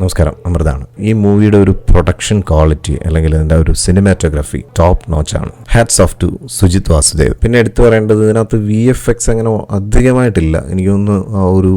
നമസ്കാരം, അമൃതാണ്. ഈ മൂവിയുടെ ഒരു പ്രൊഡക്ഷൻ ക്വാളിറ്റി അല്ലെങ്കിൽ അതിൻ്റെ ഒരു സിനിമാറ്റോഗ്രാഫി ടോപ്പ് നോച്ചാണ്. Hats off to Sujith Vasudev. പിന്നെ എടുത്തു പറയേണ്ടത്, ഇതിനകത്ത് VFX അങ്ങനെ അധികമായിട്ടില്ല. എനിക്കൊന്ന് ഒരു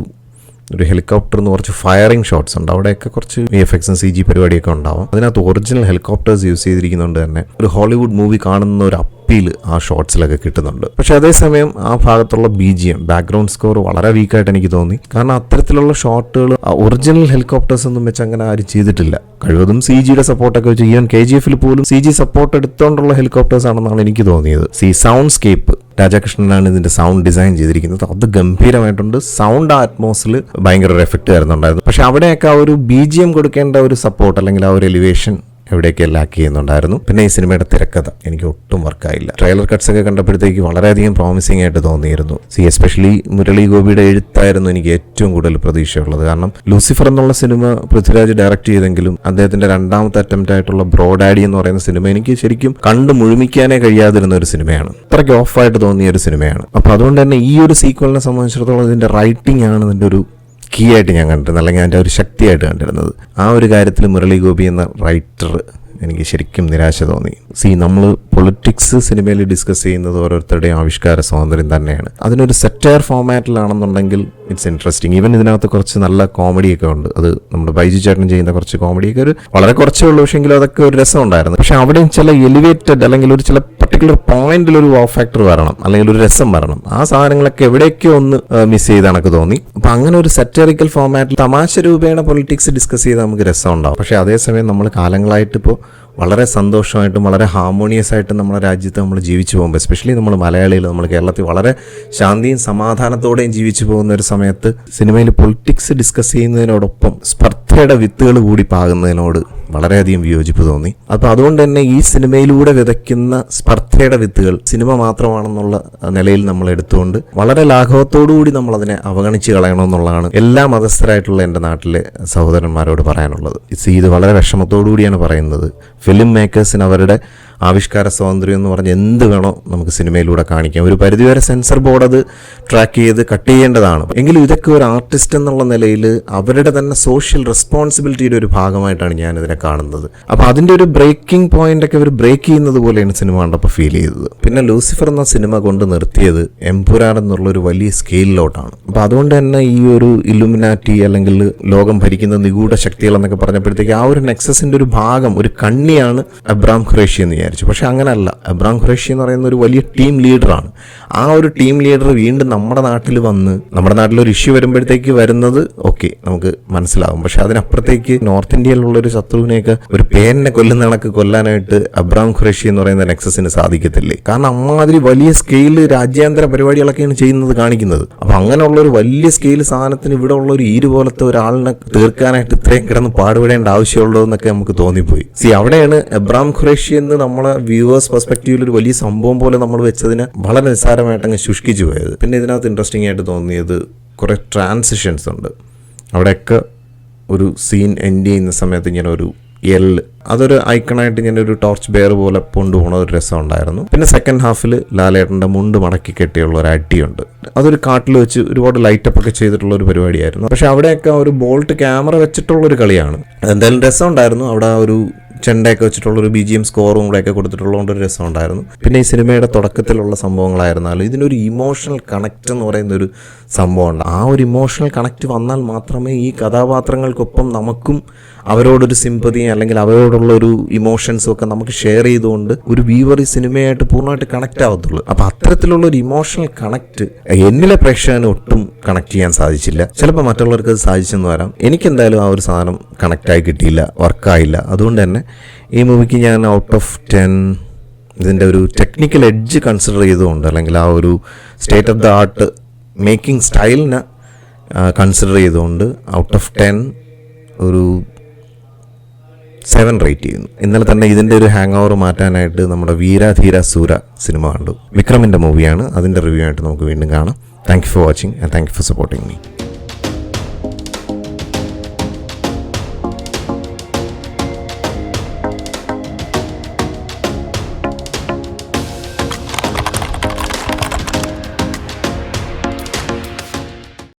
ഹെലികോപ്റ്ററിൽ നിന്ന് കുറച്ച് ഫയറിംഗ് ഷോട്ട്സ് ഉണ്ട്, അവിടെയൊക്കെ കുറച്ച് VFX CG പരിപാടിയൊക്കെ ഉണ്ടാവും. അതിനകത്ത് ഒറിജിനൽ ഹെലികോപ്റ്റേഴ്സ് യൂസ് ചെയ്തിരിക്കുന്നതുകൊണ്ട് തന്നെ ഒരു ഹോളിവുഡ് മൂവി കാണുന്ന ഒരു അപ്പീൽ ആ ഷോട്ട്സിലൊക്കെ കിട്ടുന്നുണ്ട്. പക്ഷെ അതേസമയം ആ ഭാഗത്തുള്ള BGM ബാക്ക്ഗ്രൗണ്ട് സ്കോർ വളരെ വീക്കായിട്ട് എനിക്ക് തോന്നി. കാരണം അത്തരത്തിലുള്ള ഷോട്ടുകൾ ഒറിജിനൽ ഹെലികോപ്റ്റേഴ്സ് ഒന്നും വെച്ച് അങ്ങനെ ആരും ചെയ്തിട്ടില്ല. കഴിവതും CGയുടെ സപ്പോർട്ടൊക്കെ വെച്ച് ഈവൻ KGF പോലും CG സപ്പോർട്ട് എടുത്തുകൊണ്ടുള്ള ഹെലികോപ്റ്റേഴ്സ് ആണെന്നാണ് എനിക്ക് തോന്നിയത്. സൗണ്ട് സ്കേപ്പ് രാജകൃഷ്ണനാണ് ഇതിന്റെ സൗണ്ട് ഡിസൈൻ ചെയ്തിരിക്കുന്നത്. അത് ഗംഭീരമായിട്ടുണ്ട്. സൗണ്ട് അറ്റ്മോസിൽ ഭയങ്കര ഒരു എഫക്റ്റ് വരുന്നുണ്ടായിരുന്നു. പക്ഷെ അവിടെയൊക്കെ ആ ഒരു BGM കൊടുക്കേണ്ട ഒരു സപ്പോർട്ട് അല്ലെങ്കിൽ ആ ഒരു എലിവേഷൻ എവിടെയൊക്കെ ലാക്ക് ചെയ്യുന്നുണ്ടായിരുന്നു. പിന്നെ ഈ സിനിമയുടെ തിരക്കഥ എനിക്ക് ഒട്ടും വർക്കായില്ല. ട്രെയിലർ കട്ട്സ് ഒക്കെ കണ്ടപ്പോഴത്തേക്ക് വളരെയധികം പ്രോമിസിംഗ് ആയിട്ട് തോന്നിയിരുന്നു. എസ്പെഷ്യലി മുരളി ഗോപിയുടെ എഴുത്തായിരുന്നു എനിക്ക് ഏറ്റവും കൂടുതൽ പ്രതീക്ഷയുള്ളത്. കാരണം ലൂസിഫർ എന്നുള്ള സിനിമ പൃഥ്വിരാജ് ഡയറക്റ്റ് ചെയ്തെങ്കിലും അദ്ദേഹത്തിന്റെ രണ്ടാമത്തെ അറ്റംപ്റ്റ് ആയിട്ടുള്ള ബ്രോഡാഡി എന്ന് പറയുന്ന സിനിമ എനിക്ക് ശരിക്കും കണ്ടു മുഴുമിക്കാനേ കഴിയാതിരുന്ന ഒരു സിനിമയാണ്. അത്രയ്ക്ക് ഓഫായിട്ട് തോന്നിയ ഒരു സിനിമയാണ്. അപ്പൊ അതുകൊണ്ട് തന്നെ ഈ ഒരു സീക്വലിനെ സംബന്ധിച്ചിടത്തോളം ഇതിന്റെ റൈറ്റിംഗ് ആണ് ഇതിന്റെ ഒരു കീ ആയിട്ട് ഞാൻ കണ്ടിരുന്നത്, അല്ലെങ്കിൽ അതിൻ്റെ ഒരു ശക്തിയായിട്ട് കണ്ടിരുന്നത്. ആ ഒരു കാര്യത്തിൽ മുരളി ഗോപി എന്ന റൈറ്റർ എനിക്ക് ശരിക്കും നിരാശ തോന്നി. നമ്മൾ പൊളിറ്റിക്സ് സിനിമയിൽ ഡിസ്കസ് ചെയ്യുന്നത് ഓരോരുത്തരുടെയും ആവിഷ്കാര സ്വാതന്ത്ര്യം തന്നെയാണ്. അതിനൊരു സെറ്റയർ ഫോമാറ്റിലാണെന്നുണ്ടെങ്കിൽ ഇറ്റ്സ് ഇൻട്രസ്റ്റിംഗ്. ഈവൻ ഇതിനകത്ത് കുറച്ച് നല്ല കോമഡിയൊക്കെ ഉണ്ട്. അത് നമ്മുടെ ബൈജു ചേട്ടൻ ചെയ്യുന്ന കുറച്ച് കോമഡിയൊക്കെ ഒരു വളരെ കുറച്ചേ ഉള്ളൂ, പക്ഷെങ്കിലും അതൊക്കെ ഒരു രസം ഉണ്ടായിരുന്നു. പക്ഷെ അവിടെയും ചില എലിവേറ്റഡ് അല്ലെങ്കിൽ ഒരു ചില പർട്ടിക്കുലർ പോയിന്റിൽ ഒരു വാവ് ഫാക്ടർ വരണം, അല്ലെങ്കിൽ ഒരു രസം വരണം. ആ സാധനങ്ങളൊക്കെ എവിടെയൊക്കെ ഒന്ന് മിസ് ചെയ്ത് എനിക്ക് തോന്നി. അപ്പൊ അങ്ങനെ ഒരു സെറ്ററിക്കൽ ഫോമാറ്റിൽ തമാശ രൂപേണ പൊളിറ്റിക്സ് ഡിസ്കസ് ചെയ്ത് നമുക്ക് രസം ഉണ്ടാവും. പക്ഷെ അതേസമയം നമ്മൾ കാലങ്ങളായിട്ട് ഇപ്പോൾ വളരെ സന്തോഷമായിട്ടും വളരെ ഹാർമോണിയസ് ആയിട്ടും നമ്മുടെ രാജ്യത്ത് നമ്മൾ ജീവിച്ചു പോകുമ്പോൾ, എസ്പെഷ്യലി നമ്മൾ മലയാളികൾ, നമ്മൾ കേരളത്തിൽ വളരെ ശാന്തിയും സമാധാനത്തോടെയും ജീവിച്ചു പോകുന്ന ഒരു സമയത്ത് സിനിമയിൽ പൊളിറ്റിക്സ് ഡിസ്കസ് ചെയ്യുന്നതിനോടൊപ്പം സ്പർദ്ധയുടെ വിത്തുകൾ കൂടി പാകുന്നതിനോട് വളരെയധികം വിയോജിപ്പ് തോന്നി. അപ്പോൾ അതുകൊണ്ട് തന്നെ ഈ സിനിമയിലൂടെ വിതയ്ക്കുന്ന സ്പർദ്ധയുടെ വിത്തുകൾ സിനിമ മാത്രമാണെന്നുള്ള നിലയിൽ നമ്മൾ എടുത്തുകൊണ്ട് വളരെ ലാഘവത്തോടുകൂടി നമ്മൾ അതിനെ അവഗണിച്ച് കളയണമെന്നുള്ളതാണ് എല്ലാ മതസ്ഥരായിട്ടുള്ള എൻ്റെ നാട്ടിലെ സഹോദരന്മാരോട് പറയാനുള്ളത്. ഇത് വളരെ വിഷമത്തോടുകൂടിയാണ് പറയുന്നത്. ഫിലിം മേക്കേഴ്സിന് അവരുടെ ആവിഷ്കാര സ്വാതന്ത്ര്യം എന്ന് പറഞ്ഞ് എന്ത് വേണോ നമുക്ക് സിനിമയിലൂടെ കാണിക്കാം. ഒരു പരിധിവരെ സെൻസർ ബോർഡ് അത് ട്രാക്ക് ചെയ്ത് കട്ട് ചെയ്യേണ്ടതാണ്. എങ്കിലും ഇതൊക്കെ ഒരു ആർട്ടിസ്റ്റ് എന്നുള്ള നിലയിൽ അവരുടെ തന്നെ സോഷ്യൽ റെസ്പോൺസിബിലിറ്റിയുടെ ഒരു ഭാഗമായിട്ടാണ് ഞാൻ ഇതിനെ കാണുന്നത്. അപ്പോൾ അതിൻ്റെ ഒരു ബ്രേക്കിംഗ് പോയിന്റ് ഒക്കെ അവർ ബ്രേക്ക് ചെയ്യുന്നത് പോലെയാണ് സിനിമ കണ്ടപ്പോൾ ഫീൽ ചെയ്തത്. പിന്നെ ലൂസിഫർ എന്ന സിനിമ കൊണ്ട് നിർത്തിയത് എംപുരാൻ എന്നുള്ളൊരു വലിയ സ്കെയിലിലോട്ടാണ്. അപ്പോൾ അതുകൊണ്ട് തന്നെ ഈ ഒരു ഇലുമിനാറ്റി അല്ലെങ്കിൽ ലോകം ഭരിക്കുന്ന നിഗൂഢ ശക്തികൾ എന്നൊക്കെ പറഞ്ഞപ്പോഴത്തേക്ക് ആ ഒരു നെക്സസിന്റെ ഒരു ഭാഗം, ഒരു കണ്ണിയാണ് അബ്രാം ഖുറേഷി എന്ന് വിചാരിച്ചു. പക്ഷെ അങ്ങനെയല്ല. അബ്രാം ഖുറേഷി എന്ന് പറയുന്ന ഒരു വലിയ ടീം ലീഡറാണ്. ആ ഒരു ടീം ലീഡർ വീണ്ടും നമ്മുടെ നാട്ടിൽ വന്ന് നമ്മുടെ നാട്ടിലൊരു ഇഷ്യൂ വരുമ്പോഴത്തേക്ക് വരുന്നത് ഓക്കെ നമുക്ക് മനസ്സിലാവും. പക്ഷെ അതിനപ്പുറത്തേക്ക് നോർത്ത് ഇന്ത്യയിലുള്ള ഒരു ശത്രുവിനെയൊക്കെ ഒരു പേരിനെ കൊല്ലുന്ന കണക്ക് കൊല്ലാനായിട്ട് അബ്രാം ഖുറേഷി എന്ന് പറയുന്ന നെക്സസിന് സാധിക്കത്തില്ലേ? കാരണം അമ്മാതിരി വലിയ സ്കെയില് രാജ്യാന്തര പരിപാടികളൊക്കെയാണ് ചെയ്യുന്നത്, കാണിക്കുന്നത്. അപ്പൊ അങ്ങനെയുള്ള ഒരു വലിയ സ്കെയിൽ സാധനത്തിന് ഇവിടെ ഉള്ള ഒരു ഈര് പോലത്തെ ഒരാളിനെ തീർക്കാനായിട്ട് ഇത്രയും കിടന്ന് പാടുപെടേണ്ട ആവശ്യമുള്ളൂ എന്നൊക്കെ നമുക്ക് തോന്നിപ്പോയി. അവിടെയാണ് അബ്രാം ഖുറേഷി എന്ന് നമ്മളെ വ്യൂവേഴ്സ് പെർസ്പെക്റ്റീവിൽ ഒരു വലിയ സംഭവം പോലെ നമ്മൾ വെച്ചതിന് വളരെ നിസ്സാരമായിട്ട് അങ്ങ് ശുഷ്കിച്ചു പോയത്. പിന്നെ ഇതിനകത്ത് ഇൻട്രസ്റ്റിംഗ് ആയിട്ട് തോന്നിയത് കുറേ ട്രാൻസിഷൻസ് ഉണ്ട്. അവിടെയൊക്കെ ഒരു സീൻ എൻഡ് ചെയ്യുന്ന സമയത്ത് ഇങ്ങനെ ഒരു അതൊരു ഐക്കണായിട്ട് ഇങ്ങനെ ഒരു ടോർച്ച് ബെയർ പോലെ കൊണ്ടുപോകുന്ന ഒരു രസം ഉണ്ടായിരുന്നു. പിന്നെ സെക്കൻഡ് ഹാഫിൽ ലാലേട്ടൻ്റെ മുണ്ട് മടക്കി കെട്ടിയുള്ള ഒരു അടിയുണ്ട്. അതൊരു കാട്ടിൽ വെച്ച് ഒരുപാട് ലൈറ്റപ്പ് ഒക്കെ ചെയ്തിട്ടുള്ള ഒരു പരിപാടിയായിരുന്നു. പക്ഷെ അവിടെയൊക്കെ ഒരു ബോൾട്ട് ക്യാമറ വെച്ചിട്ടുള്ളൊരു കളിയാണ്. എന്തായാലും രസം ഉണ്ടായിരുന്നു. അവിടെ ഒരു ചെണ്ടയൊക്കെ വെച്ചിട്ടുള്ളൊരു BGM സ്കോറും കൂടെയൊക്കെ കൊടുത്തിട്ടുള്ളതുകൊണ്ട് ഒരു രസം ഉണ്ടായിരുന്നു. പിന്നെ ഈ സിനിമയുടെ തുടക്കത്തിലുള്ള സംഭവങ്ങളായിരുന്നാലും ഇതിനൊരു ഇമോഷണൽ കണക്റ്റ് എന്ന് പറയുന്നൊരു സംഭവമുണ്ട്. ആ ഒരു ഇമോഷണൽ കണക്റ്റ് വന്നാൽ മാത്രമേ ഈ കഥാപാത്രങ്ങൾക്കൊപ്പം നമുക്കും അവരോടൊരു സിമ്പതിയും അല്ലെങ്കിൽ അവരോടുള്ള ഒരു ഇമോഷൻസും ഒക്കെ നമുക്ക് ഷെയർ ചെയ്തുകൊണ്ട് ഒരു വ്യൂവർ ഈ സിനിമയായിട്ട് പൂർണ്ണമായിട്ട് കണക്റ്റ് ആവത്തുള്ളൂ. അപ്പൊ അത്തരത്തിലുള്ള ഒരു ഇമോഷണൽ കണക്റ്റ് എന്നിലെ പ്രേക്ഷകന് ഒട്ടും കണക്ട് ചെയ്യാൻ സാധിച്ചില്ല. ചിലപ്പോൾ മറ്റുള്ളവർക്ക് അത് സാധിച്ചെന്ന് വരാം. എനിക്കെന്തായാലും ആ ഒരു സാധനം കണക്റ്റായി കിട്ടിയില്ല, വർക്കായില്ല. അതുകൊണ്ട് തന്നെ ഈ മൂവിക്ക് ഞാൻ ഔട്ട് ഓഫ് 10 ഇതിൻ്റെ ഒരു ടെക്നിക്കൽ എഡ്ജ് കൺസിഡർ ചെയ്തുകൊണ്ട് അല്ലെങ്കിൽ ആ ഒരു state of the art making സ്റ്റൈലിനെ കൺസിഡർ ചെയ്തുകൊണ്ട് ഔട്ട് ഓഫ് 10 ഒരു 7 റേറ്റ് ചെയ്യുന്നു. ഇന്നലെ തന്നെ ഇതിൻ്റെ ഒരു ഹാങ് ഓവർ മാറ്റാനായിട്ട് നമ്മുടെ വീരാധീര സൂര സിനിമ കണ്ടു. വിക്രമിൻ്റെ മൂവിയാണ്. അതിൻ്റെ റിവ്യൂ ആയിട്ട് നമുക്ക് വീണ്ടും കാണാം. Thank you for watching and thank you for supporting me.